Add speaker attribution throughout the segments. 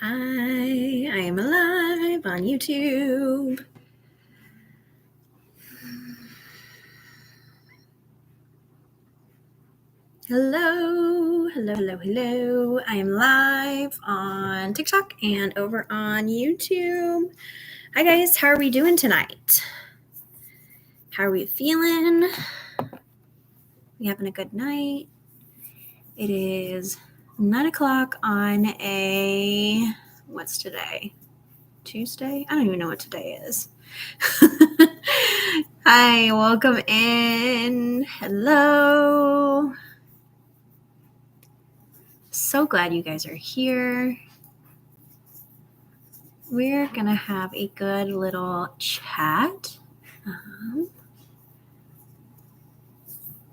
Speaker 1: Hi, I am live on YouTube. Hello. I am live on TikTok and over on YouTube. Hi guys, how are we doing tonight? How are we feeling? We having a good night? It is 9 o'clock on what's today? Tuesday? I don't even know what today is. Hi, welcome in. Hello. So glad you guys are here. We're going to have a good little chat.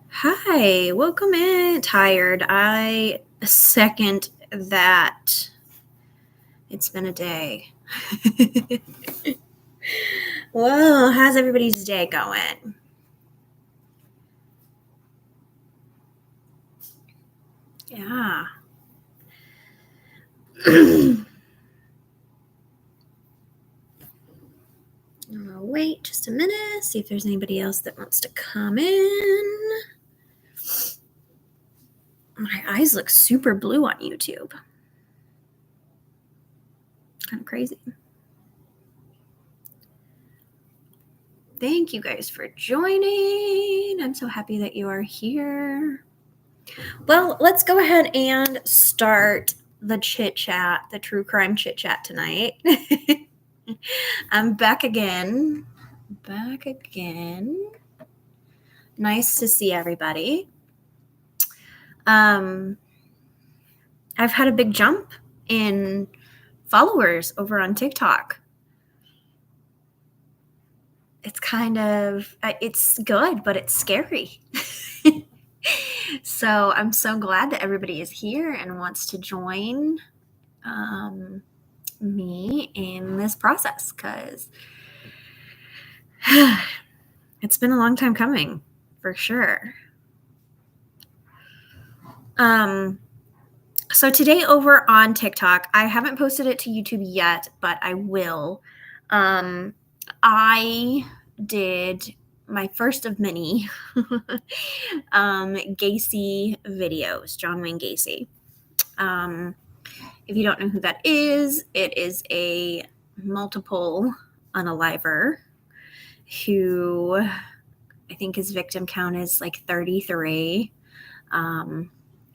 Speaker 1: Hi, welcome in. Tired. I second that. It's been a day. Well, how's everybody's day going? Yeah. I'll wait just a minute, see if there's anybody else that wants to come in. My eyes look super blue on YouTube. Kind of crazy. Thank you guys for joining. I'm so happy that you are here. Well, let's go ahead and start the chit chat, the true crime chit chat tonight. I'm back again. Nice to see everybody. I've had a big jump in followers over on TikTok. It's good, but it's scary. So I'm so glad that everybody is here and wants to join me in this process, because it's been a long time coming, for sure. So today over on TikTok, I haven't posted it to YouTube yet, but I will. I did my first of many Gacy videos, John Wayne Gacy. If you don't know who that is, it is a multiple unaliver who I think his victim count is like 33.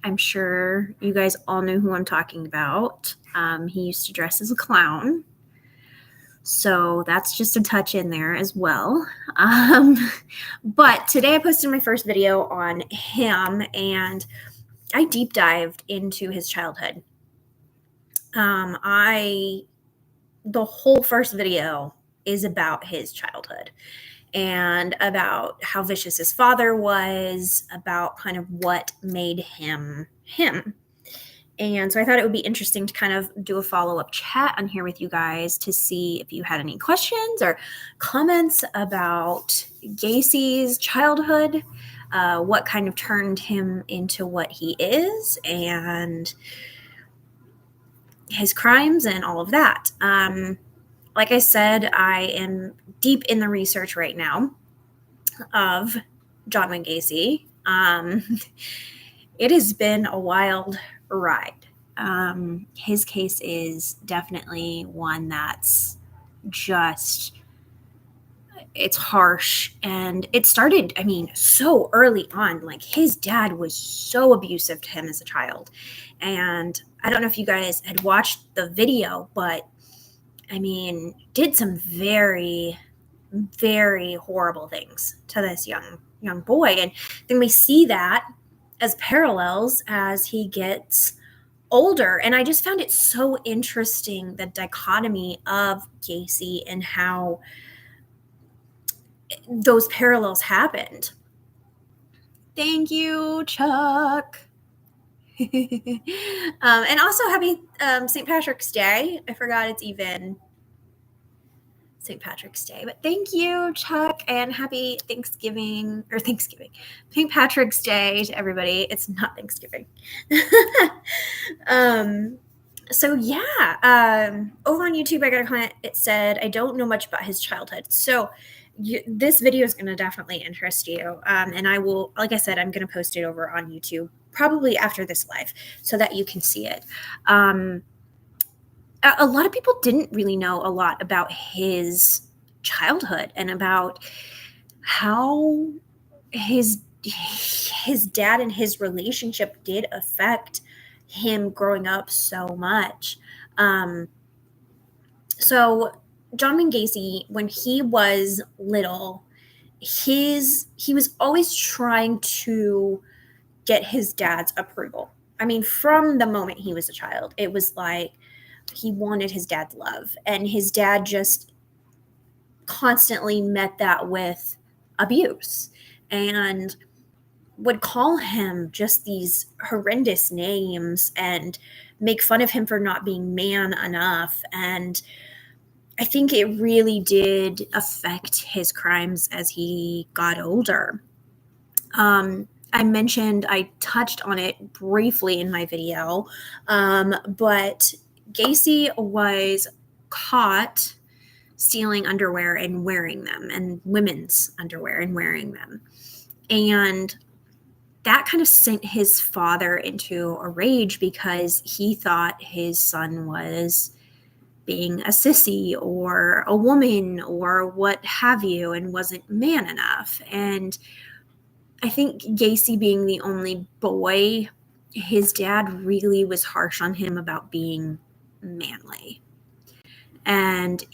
Speaker 1: I'm sure you guys all know who I'm talking about. He used to dress as a clown. So that's just a touch in there as well. But today I posted my first video on him, and I deep dived into his childhood. The whole first video is about his childhood and about how vicious his father was, about kind of what made him him. And so I thought it would be interesting to kind of do a follow-up chat on here with you guys to see if you had any questions or comments about Gacy's childhood, what kind of turned him into what he is, and his crimes and all of that. Like I said, I am deep in the research right now of John Wayne Gacy. It has been a wild ride. His case is definitely one that's just, it's harsh. And it started, so early on. Like, his dad was so abusive to him as a child. And I don't know if you guys had watched the video, but did some very, very horrible things to this young boy. And then we see that as parallels as he gets older. And I just found it so interesting, the dichotomy of Gacy and how those parallels happened. Thank you, Chuck. And also happy St. Patrick's Day. I forgot it's even St. Patrick's Day, but thank you, Chuck, and happy Thanksgiving. St. Patrick's Day to everybody. It's not Thanksgiving. So yeah, over on YouTube, I got a comment. It said, "I don't know much about his childhood." So this video is going to definitely interest you, and I will, like I said, I'm going to post it over on YouTube probably after this live so that you can see it. A lot of people didn't really know a lot about his childhood and about how his dad and his relationship did affect him growing up so much. Um, so John Wayne Gacy, when he was little, he was always trying to get his dad's approval. I mean, from the moment he was a child, it was like he wanted his dad's love, and his dad just constantly met that with abuse and would call him just these horrendous names and make fun of him for not being man enough. And I think it really did affect his crimes as he got older. I touched on it briefly in my video, but Gacy was caught stealing underwear and wearing them, and women's underwear and wearing them. And that kind of sent his father into a rage because he thought his son was being a sissy or a woman or what have you and wasn't man enough. And I think Gacy being the only boy, his dad really was harsh on him about being manly. And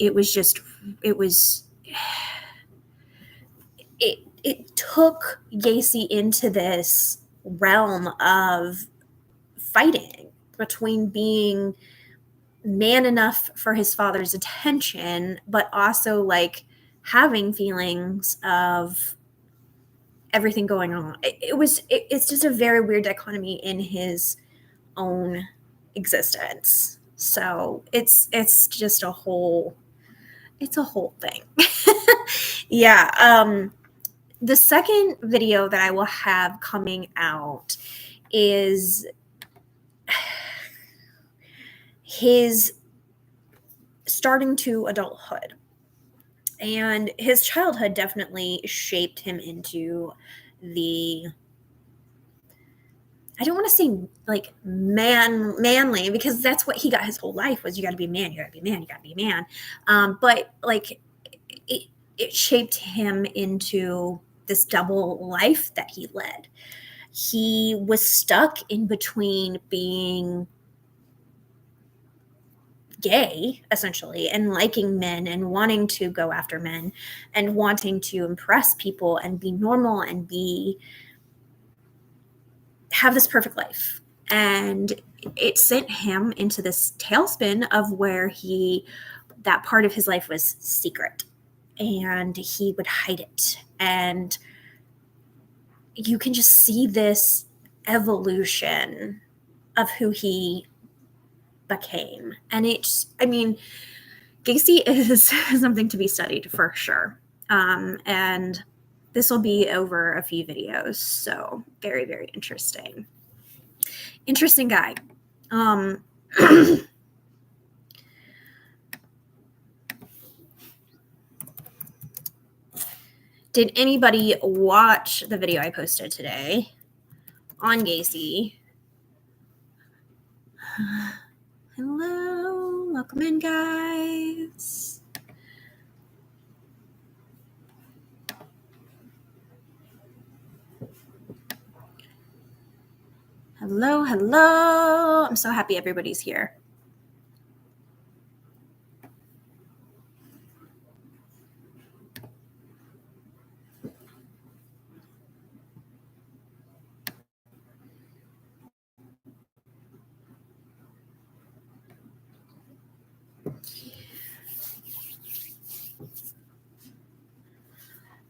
Speaker 1: it took Gacy into this realm of fighting between being man enough for his father's attention, but also like having feelings of everything going on. It's just a very weird dichotomy in his own existence. So it's just a whole thing. Yeah. The second video that I will have coming out is his starting to adulthood. And his childhood definitely shaped him into the, I don't want to say like manly, because that's what he got his whole life was, you got to be a man, you got to be a man, you got to be a man. But like it shaped him into this double life that he led. He was stuck in between being gay essentially and liking men and wanting to go after men and wanting to impress people and be normal and have this perfect life. And it sent him into this tailspin of where that part of his life was secret and he would hide it. And you can just see this evolution of who he became. And Gacy is something to be studied for sure. And this will be over a few videos. So very, very interesting. Interesting guy. Did anybody watch the video I posted today on Gacy? Hello, welcome in, guys. Hello, hello. I'm so happy everybody's here.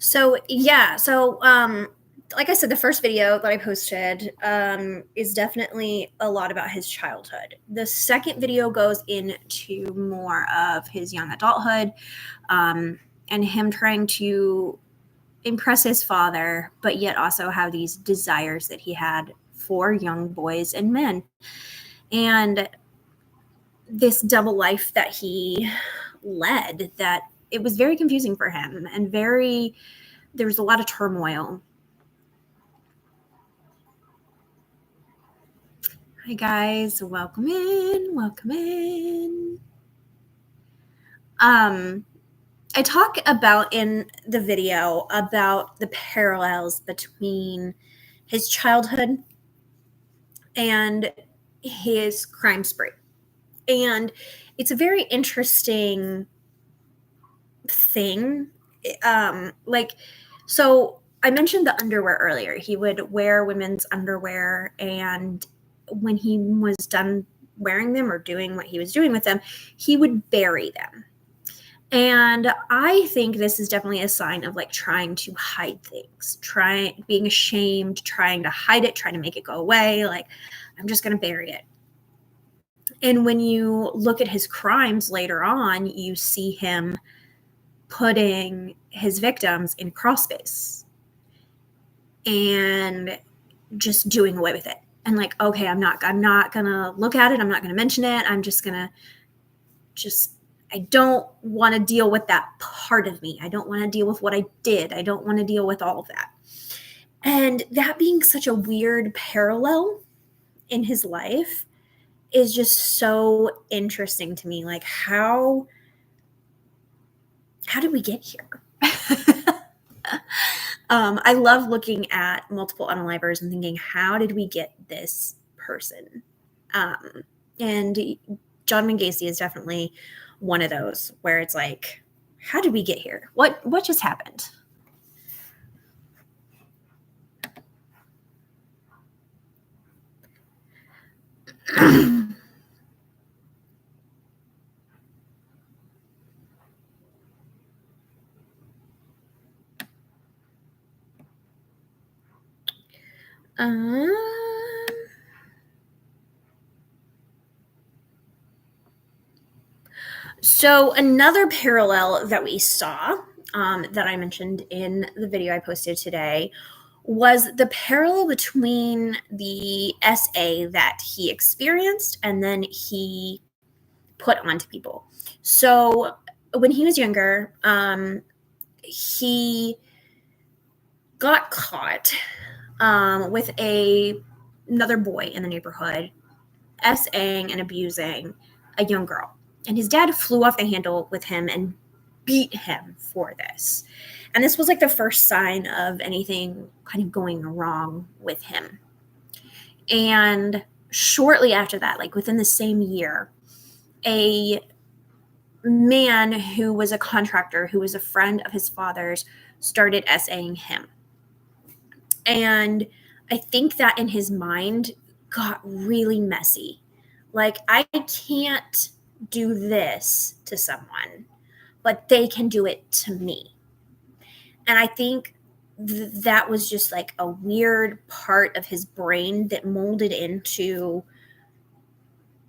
Speaker 1: So yeah, like I said, the first video that I posted is definitely a lot about his childhood. The second video goes into more of his young adulthood and him trying to impress his father, but yet also have these desires that he had for young boys and men. And this double life that he led, that it was very confusing for him, and there was a lot of turmoil. Hi guys, welcome in. I talk about in the video about the parallels between his childhood and his crime spree. And it's a very interesting thing. So I mentioned the underwear earlier. He would wear women's underwear, and when he was done wearing them or doing what he was doing with them, he would bury them. And I think this is definitely a sign of like trying to hide things, being ashamed, trying to hide it, trying to make it go away. Like, I'm just going to bury it. And when you look at his crimes later on, you see him putting his victims in crawl space and just doing away with it. And like, okay, I'm not gonna look at it. I'm not gonna mention it. I'm just gonna I don't want to deal with that part of me. I don't want to deal with what I did. I don't want to deal with all of that. And that being such a weird parallel in his life is just so interesting to me. Like, how did we get here? I love looking at multiple unalivers and thinking, how did we get this person? And John Wayne Gacy is definitely one of those where it's like, how did we get here? What just happened? So another parallel that we saw that I mentioned in the video I posted today was the parallel between the SA that he experienced and then he put onto people. So when he was younger, he got caught with another boy in the neighborhood SAing and abusing a young girl. And his dad flew off the handle with him and beat him for this. And this was like the first sign of anything kind of going wrong with him. And shortly after that, like within the same year, a man who was a contractor, who was a friend of his father's, started SAing him. And I think that in his mind got really messy. Like, I can't do this to someone, but they can do it to me. And I think that was just like a weird part of his brain that molded into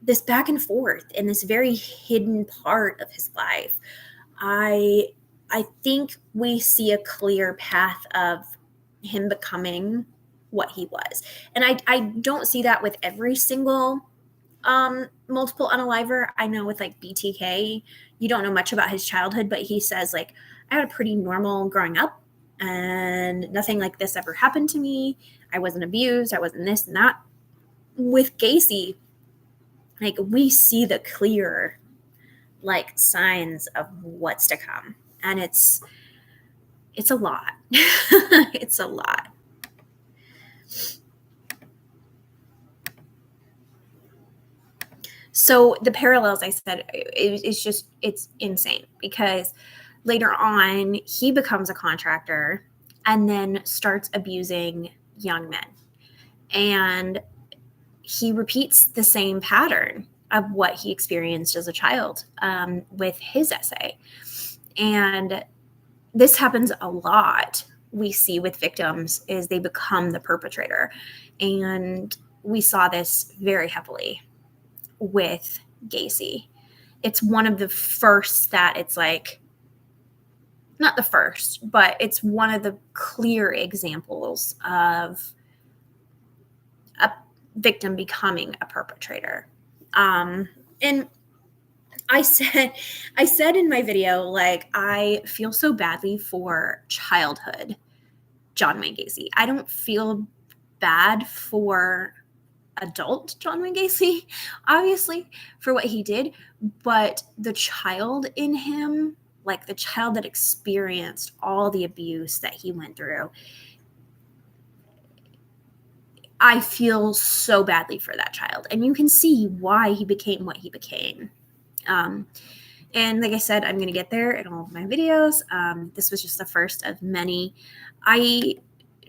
Speaker 1: this back and forth in this very hidden part of his life. I think we see a clear path of him becoming what he was. And I don't see that with every single multiple unaliver. I know with like BTK, you don't know much about his childhood, but he says like, I had a pretty normal growing up and nothing like this ever happened to me. I wasn't abused. I wasn't this and that. With Gacy, like, we see the clear like signs of what's to come. And it's a lot. It's a lot. So the parallels, I said, it's insane because later on he becomes a contractor and then starts abusing young men. And he repeats the same pattern of what he experienced as a child with his SA. And this happens a lot. We see with victims is they become the perpetrator. And we saw this very heavily with Gacy. It's one of the first that it's like, not the first, but it's one of the clear examples of a victim becoming a perpetrator. And I said in my video, like, I feel so badly for childhood John Wayne Gacy. I don't feel bad for adult John Wayne Gacy, obviously, for what he did, but the child in him, like the child that experienced all the abuse that he went through, I feel so badly for that child. And you can see why he became what he became. And like I said, I'm going to get there in all of my videos. This was just the first of many. I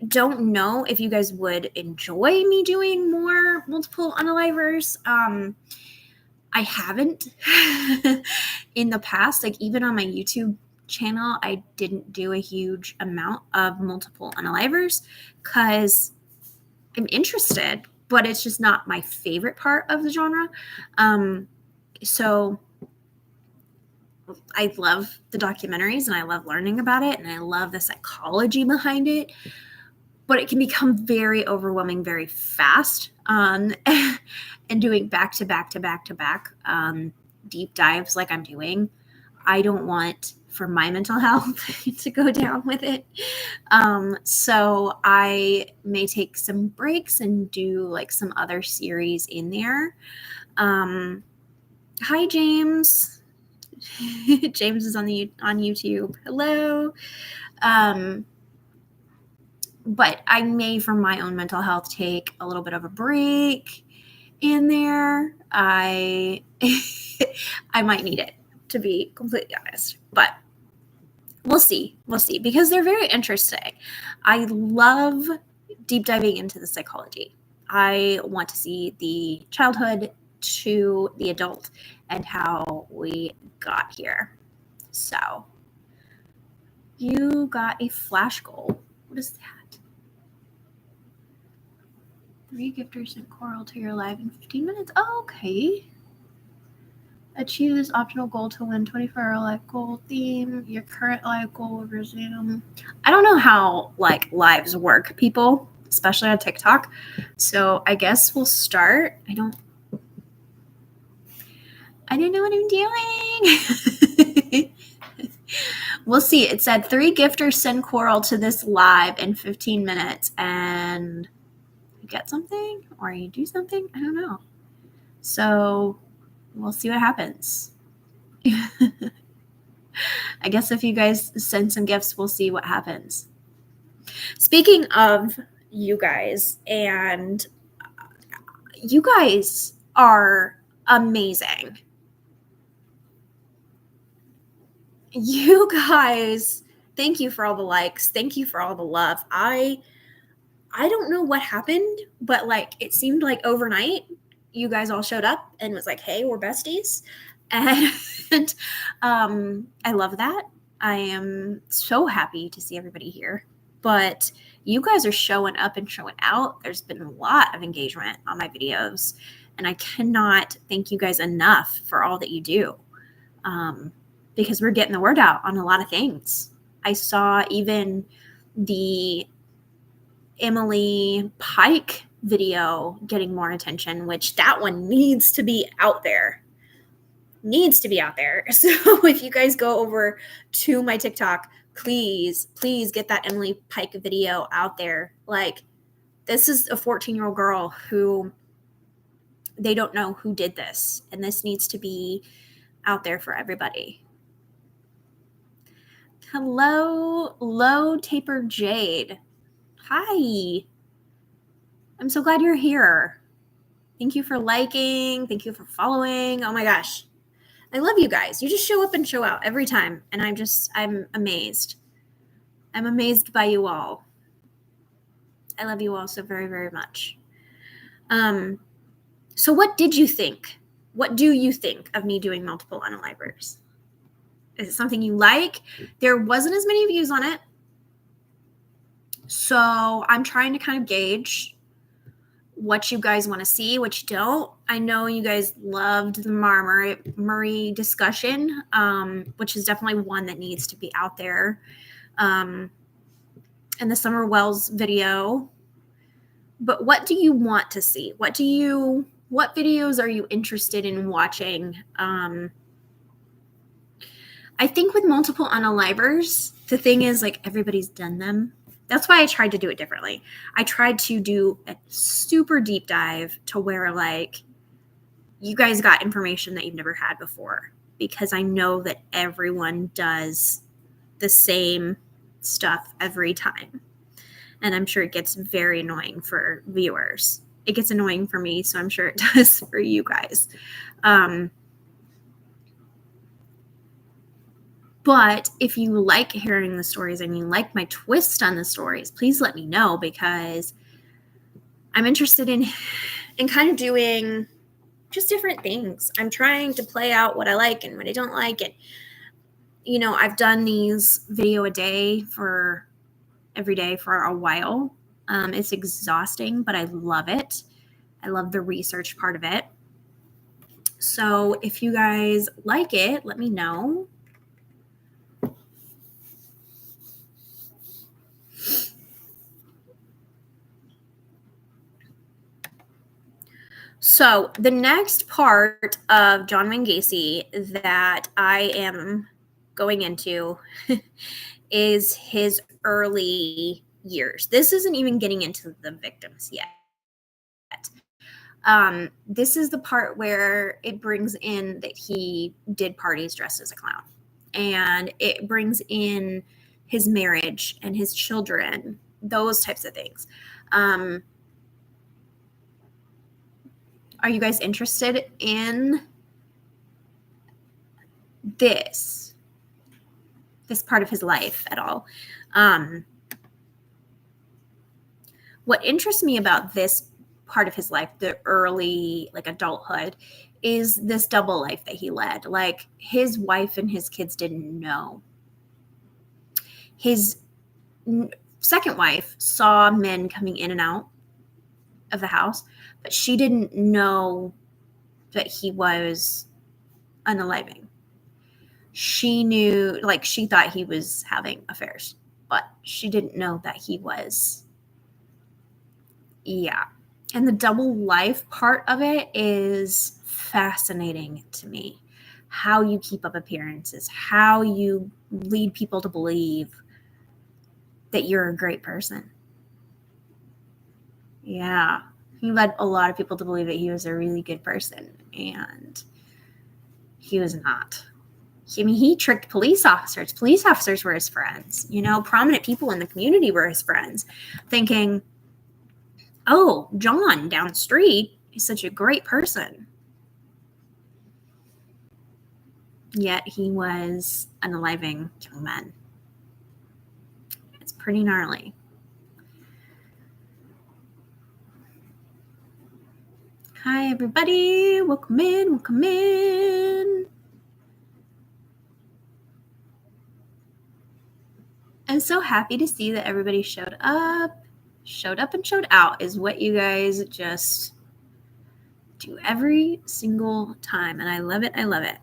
Speaker 1: don't know if you guys would enjoy me doing more multiple unalivers. I haven't in the past. Like, even on my YouTube channel, I didn't do a huge amount of multiple unalivers because I'm interested, but it's just not my favorite part of the genre. So I love the documentaries and I love learning about it and I love the psychology behind it, but it can become very overwhelming very fast. And doing back to back deep dives like I'm doing, I don't want for my mental health to go down with it. So I may take some breaks and do like some other series in there. Hi, James. James is on YouTube. Hello. But I may, for my own mental health, take a little bit of a break in there. I might need it, to be completely honest. But we'll see, because they're very interesting. I love deep diving into the psychology. I want to see the childhood to the adult and how we got here. So you got a flash goal. What is that? 3 gifters sent coral to your live in 15 minutes. Oh, okay. Achieve this optional goal to win 24-hour live goal theme. Your current live goal will resume. I don't know how like lives work, people, especially on TikTok. So I guess we'll start. I don't know what I'm doing. We'll see. It said 3 gifters send coral to this live in 15 minutes and you get something or you do something. I don't know. So we'll see what happens. I guess if you guys send some gifts, we'll see what happens. Speaking of you guys, and you guys are amazing. You guys, thank you for all the likes. Thank you for all the love. I don't know what happened, but like it seemed like overnight you guys all showed up and was like, hey, we're besties. And I love that. I am so happy to see everybody here. But you guys are showing up and showing out. There's been a lot of engagement on my videos. And I cannot thank you guys enough for all that you do. Because we're getting the word out on a lot of things. I saw even the Emily Pike video getting more attention, which that one needs to be out there. So if you guys go over to my TikTok, please get that Emily Pike video out there. Like, this is a 14-year-old girl who they don't know who did this, and this needs to be out there for everybody. Hello, Low Taper Jade. Hi. I'm so glad you're here. Thank you for liking. Thank you for following. Oh my gosh. I love you guys. You just show up and show out every time. And I'm amazed. I'm amazed by you all. I love you all so very, very much. So what did you think? What do you think of me doing multiple unalivers? Is it something you like? There wasn't as many views on it. So I'm trying to kind of gauge what you guys want to see, what you don't. I know you guys loved the Murray discussion, which is definitely one that needs to be out there. And the Summer Wells video. But what do you want to see? What videos are you interested in watching? I think with multiple unalivers, the thing is, like, everybody's done them. That's why I tried to do it differently. I tried to do a super deep dive to where, like, you guys got information that you've never had before, because I know that everyone does the same stuff every time. And I'm sure it gets very annoying for viewers. It gets annoying for me, so I'm sure it does for you guys. But if you like hearing the stories and you like my twist on the stories, please let me know, because I'm interested in kind of doing just different things. I'm trying to play out what I like and what I don't like. And, you know, I've done these video a day for every day for a while. It's exhausting, but I love it. I love the research part of it. So if you guys like it, let me know. So the next part of John Wayne Gacy that I am going into is his early years. This isn't even getting into the victims yet. This is the part where it brings in that he did parties dressed as a clown, and it brings in his marriage and his children, those types of things. Are you guys interested in this part of his life at all? What interests me about this part of his life, the early, like, adulthood, is this double life that he led. Like, his wife and his kids didn't know. His second wife saw men coming in and out of the house, but she didn't know that he was unaliving. She knew, like, she thought he was having affairs, but she didn't know that he was. Yeah. And the double life part of it is fascinating to me. How you keep up appearances, how you lead people to believe that you're a great person. Yeah. He led a lot of people to believe that he was a really good person, and he was not. I mean, he tricked police officers. Police officers were his friends. You know, prominent people in the community were his friends, thinking, oh, John down the street is such a great person. Yet he was unaliving young men. It's pretty gnarly. Hi, everybody. Welcome in. Welcome in. I'm so happy to see that everybody showed up. Showed up and showed out is what you guys just do every single time. And I love it. I love it.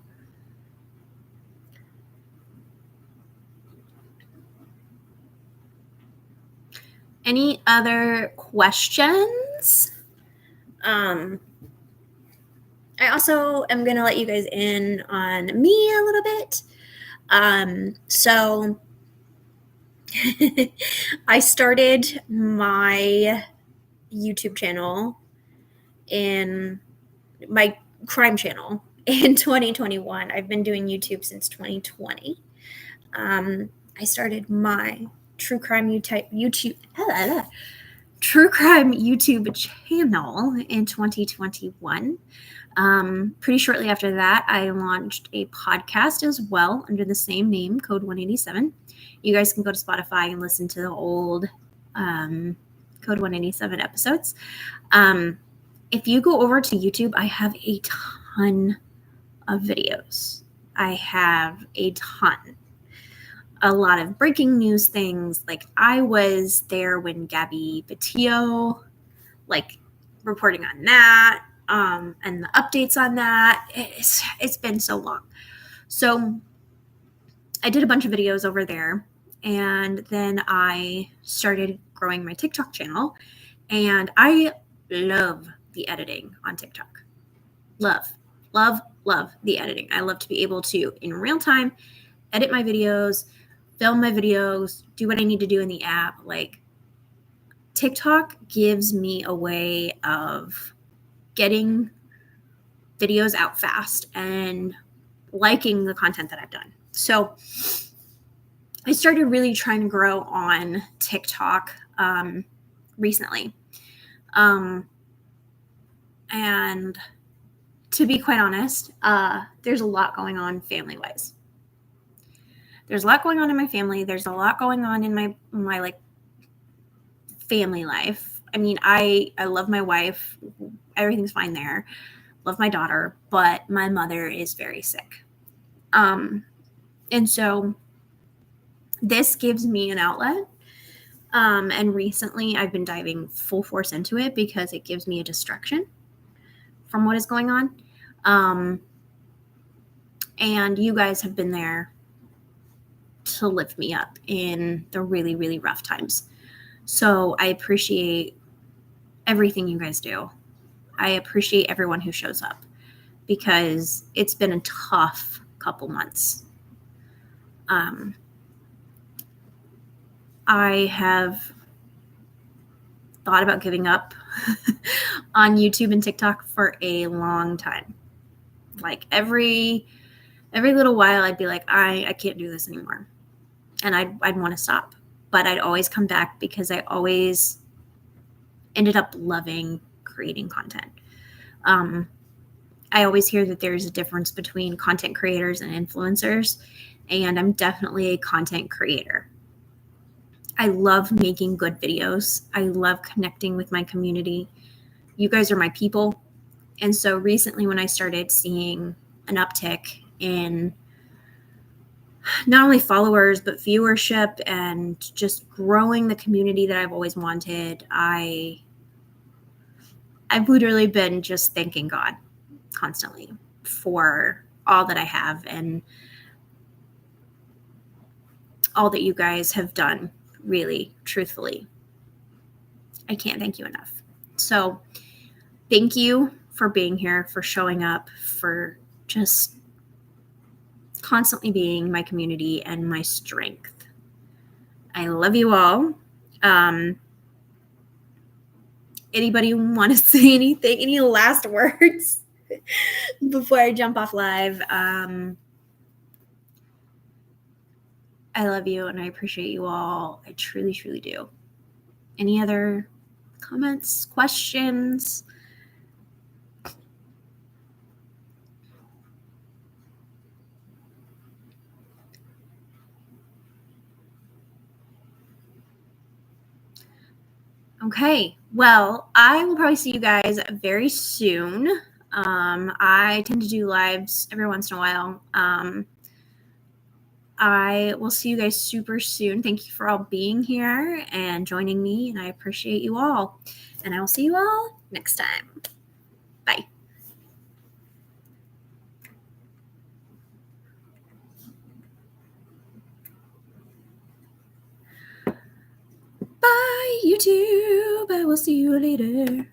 Speaker 1: Any other questions? I also am going to let you guys in on me a little bit. So I started my YouTube channel, in my crime channel, in 2021. I've been doing YouTube since 2020. I started my true crime YouTube channel in 2021. Pretty shortly after that, I launched a podcast as well under the same name, Code 187. You guys can go to Spotify and listen to the old Code 187 episodes. If you go over to YouTube, I have a ton of videos. I have a ton. A lot of breaking news things. Like, I was there when Gabby Batillo, like, reporting on that, and the updates on that. It's been so long. So I did a bunch of videos over there, and then I started growing my TikTok channel, and I love the editing on TikTok. Love the editing. I love to be able to, in real time, edit my videos, film my videos, do what I need to do in the app. Like, TikTok gives me a way of getting videos out fast and liking the content that I've done. So I started really trying to grow on TikTok recently. And to be quite honest, there's a lot going on family-wise. There's a lot going on in my family. There's a lot going on in my like family life. I mean, I love my wife. Everything's fine there. Love my daughter, but my mother is very sick. And so this gives me an outlet. And recently I've been diving full force into it because it gives me a distraction from what is going on. And you guys have been there to lift me up in the really, really rough times. So I appreciate everything you guys do. I appreciate everyone who shows up because it's been a tough couple months. I have thought about giving up on YouTube and TikTok for a long time. Like every little while I'd be like, I can't do this anymore. And I'd want to stop. But I'd always come back because I always ended up loving creating content. I always hear that there's a difference between content creators and influencers, and I'm definitely a content creator. I love making good videos. I love connecting with my community. You guys are my people. And so recently when I started seeing an uptick in not only followers, but viewership and just growing the community that I've always wanted, I've literally been just thanking God constantly for all that I have and all that you guys have done, really, truthfully. I can't thank you enough. So thank you for being here, for showing up, for just constantly being my community and my strength. I love you all. Anybody want to say anything? Any last words before I jump off live? I love you and I appreciate you all. I truly, truly do. Any other comments, questions? Okay, well, I will probably see you guys very soon. I tend to do lives every once in a while. I will see you guys super soon. Thank you for all being here and joining me, and I appreciate you all. And I will see you all next time. Bye. Bye, YouTube. I will see you later.